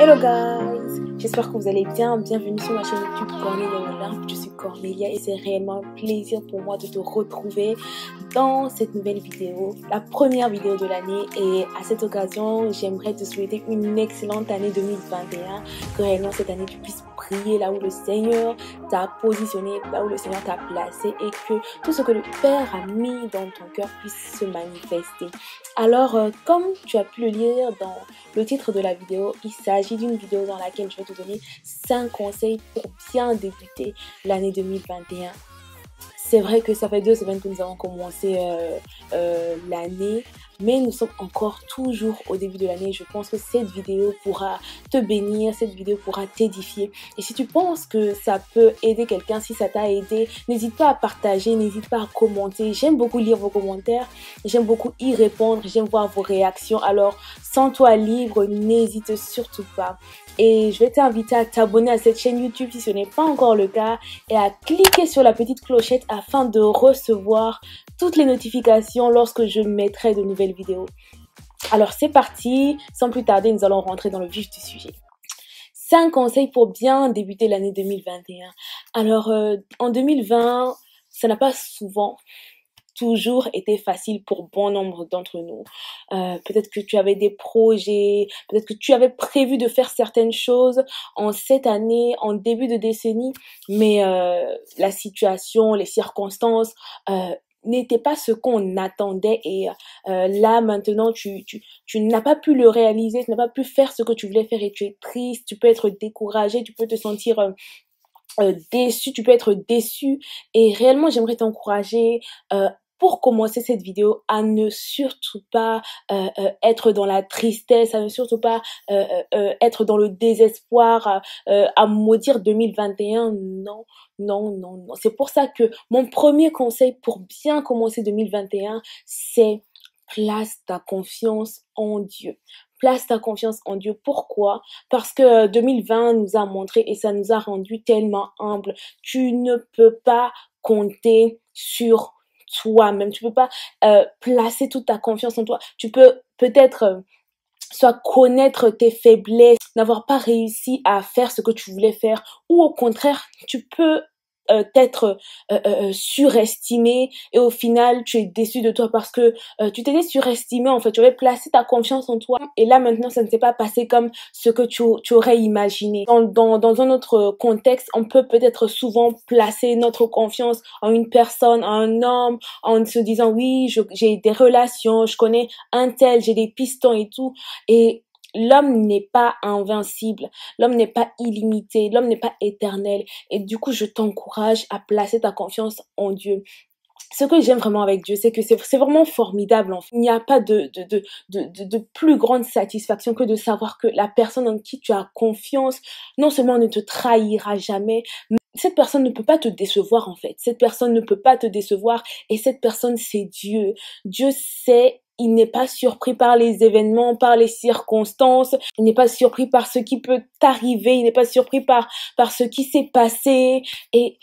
Hello guys, j'espère que vous allez bien. Bienvenue sur ma chaîne YouTube Cornelia Online. Je suis Cornelia et c'est réellement un plaisir pour moi de te retrouver dans cette nouvelle vidéo, la première vidéo de l'année. Et à cette occasion, j'aimerais te souhaiter une excellente année 2021, que réellement cette année tu puisses briller là où le Seigneur t'a positionné, là où le Seigneur t'a placé, et que tout ce que le Père a mis dans ton cœur puisse se manifester. Alors, comme tu as pu le lire dans le titre de la vidéo, il s'agit d'une vidéo dans laquelle je vais te donner 5 conseils pour bien débuter l'année 2021. C'est vrai que ça fait 2 semaines que nous avons commencé l'année, mais nous sommes encore toujours au début de l'année. Je pense que cette vidéo pourra te bénir, cette vidéo pourra t'édifier. Et si tu penses que ça peut aider quelqu'un, si ça t'a aidé, n'hésite pas à partager, n'hésite pas à commenter. J'aime beaucoup lire vos commentaires, j'aime beaucoup y répondre, j'aime voir vos réactions. Alors, sens-toi libre, n'hésite surtout pas. Et je vais t'inviter à t'abonner à cette chaîne YouTube si ce n'est pas encore le cas et à cliquer sur la petite clochette afin de recevoir toutes les notifications lorsque je mettrai de nouvelles vidéos. Alors c'est parti, sans plus tarder, nous allons rentrer dans le vif du sujet. 5 conseils pour bien débuter l'année 2021. Alors en 2020, ça n'a pas souvent toujours été facile pour bon nombre d'entre nous. Peut-être que tu avais des projets, peut-être que tu avais prévu de faire certaines choses en cette année, en début de décennie, mais la situation, les circonstances n'étaient pas ce qu'on attendait, et là maintenant tu n'as pas pu le réaliser, tu n'as pas pu faire ce que tu voulais faire et tu es triste, tu peux être découragé, tu peux te sentir déçu, tu peux être déçu, et réellement j'aimerais t'encourager pour commencer cette vidéo à ne surtout pas être dans la tristesse, à ne surtout pas être dans le désespoir, à maudire 2021. Non, non, non, non. C'est pour ça que mon premier conseil pour bien commencer 2021, c'est place ta confiance en Dieu. Place ta confiance en Dieu. Pourquoi? Parce que 2020 nous a montré et ça nous a rendu tellement humbles. Tu ne peux pas compter sur toi-même. Tu peux pas placer toute ta confiance en toi. Tu peux peut-être soit connaître tes faiblesses, n'avoir pas réussi à faire ce que tu voulais faire, ou au contraire, tu peux t'être surestimé et au final tu es déçu de toi parce que tu t'étais surestimé, en fait, tu avais placé ta confiance en toi et là maintenant ça ne s'est pas passé comme ce que tu aurais imaginé. Dans un autre contexte, on peut peut-être souvent placer notre confiance en une personne, en un homme, en se disant oui, j'ai des relations, je connais un tel, j'ai des pistons et tout, et l'homme n'est pas invincible, l'homme n'est pas illimité, l'homme n'est pas éternel. Et du coup, je t'encourage à placer ta confiance en Dieu. Ce que j'aime vraiment avec Dieu, c'est que c'est vraiment formidable. En fait. Il n'y a pas de plus grande satisfaction que de savoir que la personne en qui tu as confiance, non seulement ne te trahira jamais, mais cette personne ne peut pas te décevoir, en fait. Cette personne ne peut pas te décevoir, et cette personne, c'est Dieu. Dieu sait. Il n'est pas surpris par les événements, par les circonstances. Il n'est pas surpris par ce qui peut t'arriver. Il n'est pas surpris par ce qui s'est passé. Et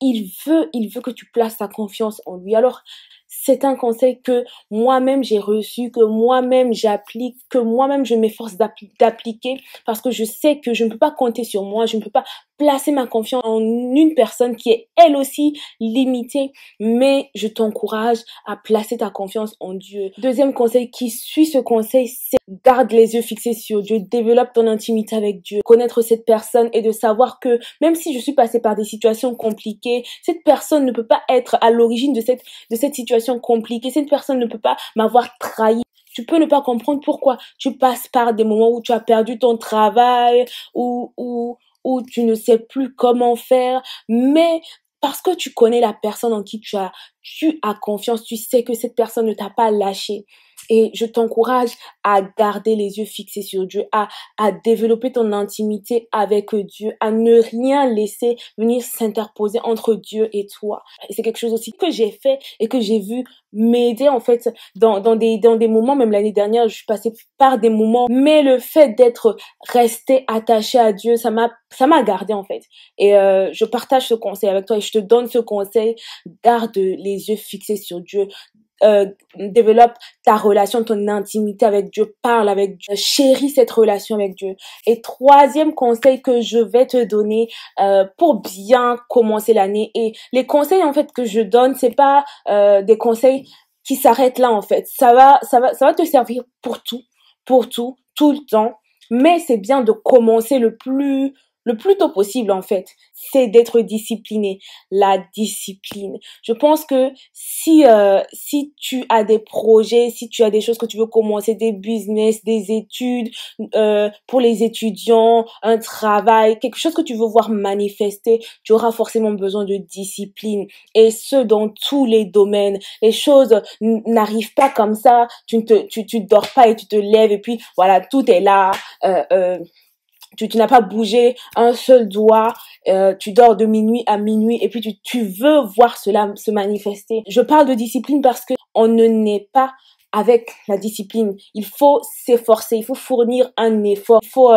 il veut que tu places ta confiance en lui. Alors, c'est un conseil que moi-même j'ai reçu, que moi-même j'applique, que moi-même je m'efforce d'appliquer, parce que je sais que je ne peux pas compter sur moi, je ne peux pas placer ma confiance en une personne qui est elle aussi limitée, mais je t'encourage à placer ta confiance en Dieu. Deuxième conseil qui suit ce conseil, c'est garde les yeux fixés sur Dieu, développe ton intimité avec Dieu, connaître cette personne et de savoir que même si je suis passée par des situations compliquées, cette personne ne peut pas être à l'origine de cette situation compliquée, cette personne ne peut pas m'avoir trahi. Tu peux ne pas comprendre pourquoi tu passes par des moments où tu as perdu ton travail, où tu ne sais plus comment faire, mais parce que tu connais la personne en qui tu as confiance, tu sais que cette personne ne t'a pas lâché. Et je t'encourage à garder les yeux fixés sur Dieu, à développer ton intimité avec Dieu, à ne rien laisser venir s'interposer entre Dieu et toi. Et c'est quelque chose aussi que j'ai fait et que j'ai vu m'aider, en fait, dans des moments, même l'année dernière, je suis passée par des moments, mais le fait d'être restée attachée à Dieu, ça m'a gardée, en fait. Et je partage ce conseil avec toi et je te donne ce conseil: garde les yeux fixés sur Dieu. développe ta relation, ton intimité avec Dieu, parle avec Dieu, chéris cette relation avec Dieu. Et troisième conseil que je vais te donner pour bien commencer l'année, et les conseils en fait que je donne, c'est pas des conseils qui s'arrêtent là en fait. Ça va te servir pour tout, tout le temps. Mais c'est bien de commencer le plus tôt possible en fait. C'est d'être discipliné. La discipline. Je pense que si tu as des projets, si tu as des choses que tu veux commencer, des business, des études, pour les étudiants, un travail, quelque chose que tu veux voir manifester, tu auras forcément besoin de discipline. Et ce, dans tous les domaines. Les choses n'arrivent pas comme ça. Tu dors pas et tu te lèves et puis voilà, tout est là. Tu n'as pas bougé un seul doigt, tu dors de minuit à minuit et puis tu veux voir cela se manifester. Je parle de discipline parce que on ne naît pas avec la discipline. Il faut s'efforcer, il faut fournir un effort, il faut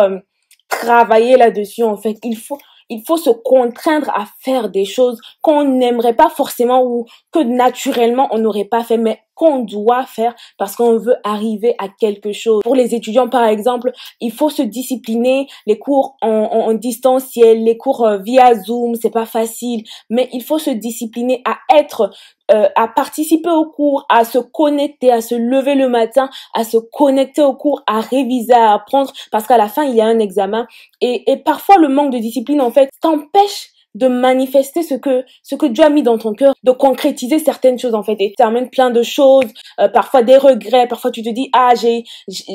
travailler là-dessus en fait. Il faut se contraindre à faire des choses qu'on n'aimerait pas forcément ou que naturellement on n'aurait pas fait, mais qu'on doit faire parce qu'on veut arriver à quelque chose. Pour les étudiants, par exemple, il faut se discipliner. Les cours en distanciel, les cours via Zoom, c'est pas facile, mais il faut se discipliner à participer au cours, à se connecter, à se lever le matin, à se connecter au cours, à réviser, à apprendre, parce qu'à la fin, il y a un examen. Et parfois, le manque de discipline, en fait, t'empêche de manifester ce que Dieu a mis dans ton cœur, de concrétiser certaines choses en fait, et ça amène plein de choses, parfois des regrets, parfois tu te dis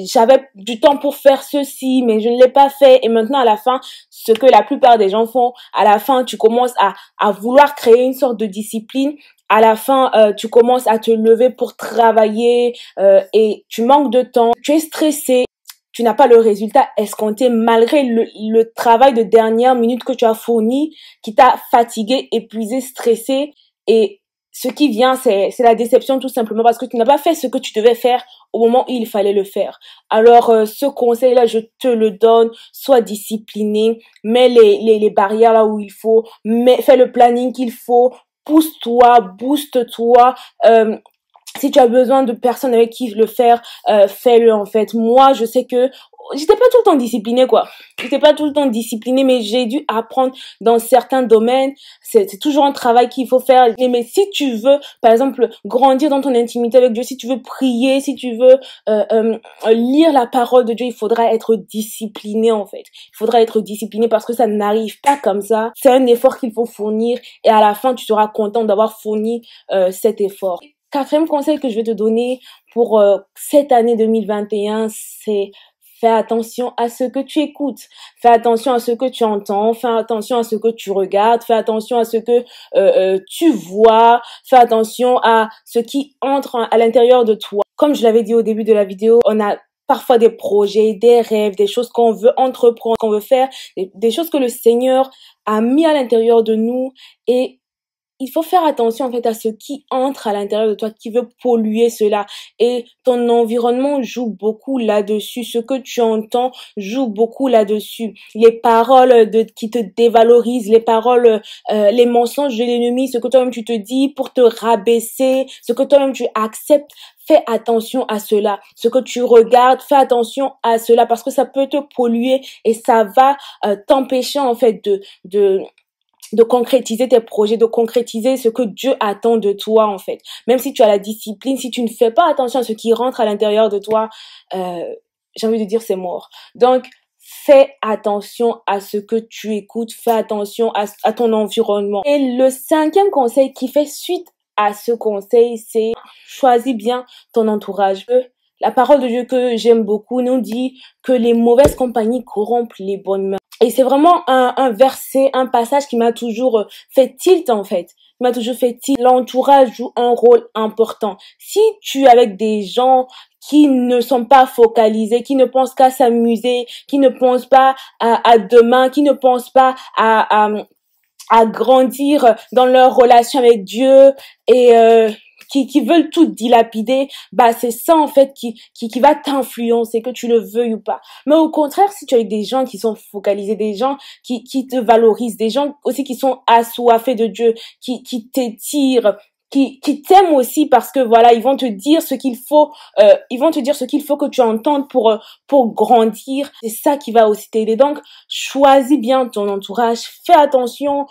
j'avais du temps pour faire ceci mais je ne l'ai pas fait, et maintenant à la fin, ce que la plupart des gens font, à la fin tu commences à vouloir créer une sorte de discipline. À la fin, tu commences à te lever pour travailler et tu manques de temps, tu es stressé. Tu n'as pas le résultat escompté malgré le travail de dernière minute que tu as fourni, qui t'a fatigué, épuisé, stressé. Et ce qui vient, c'est la déception tout simplement parce que tu n'as pas fait ce que tu devais faire au moment où il fallait le faire. Alors, ce conseil-là, je te le donne. Sois discipliné, mets les barrières là où il faut, fais le planning qu'il faut, pousse-toi, booste-toi, si tu as besoin de personnes avec qui le faire, fais-le en fait. Moi, je sais que j'étais pas tout le temps disciplinée quoi. J'étais pas tout le temps disciplinée, mais j'ai dû apprendre dans certains domaines. C'est toujours un travail qu'il faut faire. Mais si tu veux, par exemple, grandir dans ton intimité avec Dieu, si tu veux prier, si tu veux lire la parole de Dieu, il faudra être discipliné en fait. Il faudra être discipliné parce que ça n'arrive pas comme ça. C'est un effort qu'il faut fournir et à la fin, tu seras content d'avoir fourni cet effort. Quatrième conseil que je vais te donner pour cette année 2021, c'est fais attention à ce que tu écoutes, fais attention à ce que tu entends, fais attention à ce que tu regardes, fais attention à ce que tu vois, fais attention à ce qui entre à l'intérieur de toi. Comme je l'avais dit au début de la vidéo, on a parfois des projets, des rêves, des choses qu'on veut entreprendre, qu'on veut faire, des choses que le Seigneur a mis à l'intérieur de nous, et il faut faire attention en fait à ce qui entre à l'intérieur de toi, qui veut polluer cela. Et ton environnement joue beaucoup là-dessus. Ce que tu entends joue beaucoup là-dessus. Les paroles qui te dévalorisent, les paroles, les mensonges de l'ennemi, ce que toi-même tu te dis pour te rabaisser, ce que toi-même tu acceptes. Fais attention à cela. Ce que tu regardes, fais attention à cela parce que ça peut te polluer et ça va t'empêcher en fait de concrétiser tes projets, de concrétiser ce que Dieu attend de toi en fait. Même si tu as la discipline, si tu ne fais pas attention à ce qui rentre à l'intérieur de toi, j'ai envie de dire c'est mort. Donc, fais attention à ce que tu écoutes, fais attention à ton environnement. Et le cinquième conseil qui fait suite à ce conseil, c'est choisis bien ton entourage. La parole de Dieu que j'aime beaucoup nous dit que les mauvaises compagnies corrompent les bonnes mœurs. Et c'est vraiment un verset, un passage qui m'a toujours fait tilt en fait. Qui m'a toujours fait tilt. L'entourage joue un rôle important. Si tu es avec des gens qui ne sont pas focalisés, qui ne pensent qu'à s'amuser, qui ne pensent pas à demain, qui ne pensent pas à grandir dans leur relation avec Dieu et qui veulent tout dilapider, bah c'est ça en fait qui va t'influencer, que tu le veuilles ou pas. Mais au contraire, si tu es avec des gens qui sont focalisés, des gens qui te valorisent, des gens aussi qui sont assoiffés de Dieu, qui t'étirent, qui t'aiment aussi parce que voilà, ils vont te dire ce qu'il faut, que tu entendes pour grandir. C'est ça qui va aussi t'aider. Donc, choisis bien ton entourage, fais attention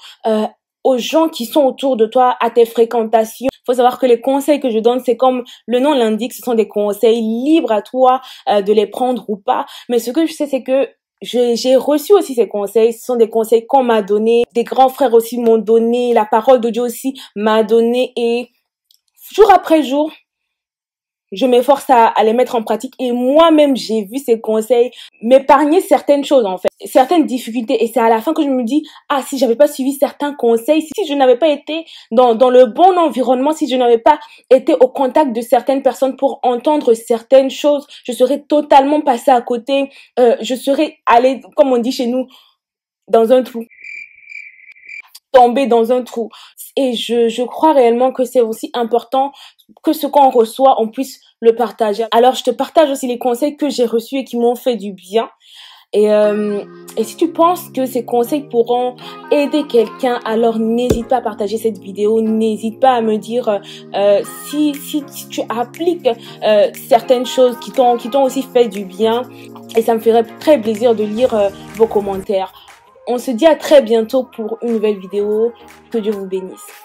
aux gens qui sont autour de toi, à tes fréquentations. Il faut savoir que les conseils que je donne, c'est comme le nom l'indique, ce sont des conseils libres à toi de les prendre ou pas. Mais ce que je sais, c'est que j'ai reçu aussi ces conseils. Ce sont des conseils qu'on m'a donnés. Des grands frères aussi m'ont donné. La parole de Dieu aussi m'a donné. Et jour après jour, je m'efforce à les mettre en pratique. Et moi-même, j'ai vu ces conseils m'épargner certaines choses, en fait. Certaines difficultés. Et c'est à la fin que je me dis, ah, si j'avais pas suivi certains conseils, si je n'avais pas été dans le bon environnement, si je n'avais pas été au contact de certaines personnes pour entendre certaines choses, je serais totalement passée à côté. Je serais allée, comme on dit chez nous, dans un trou. Tomber dans un trou. Et je crois réellement que c'est aussi important que ce qu'on reçoit, on puisse le partager. Alors, je te partage aussi les conseils que j'ai reçus et qui m'ont fait du bien. Et si tu penses que ces conseils pourront aider quelqu'un, alors n'hésite pas à partager cette vidéo, n'hésite pas à me dire si tu appliques certaines choses qui t'ont aussi fait du bien. Et ça me ferait très plaisir de lire vos commentaires. On se dit à très bientôt pour une nouvelle vidéo. Que Dieu vous bénisse.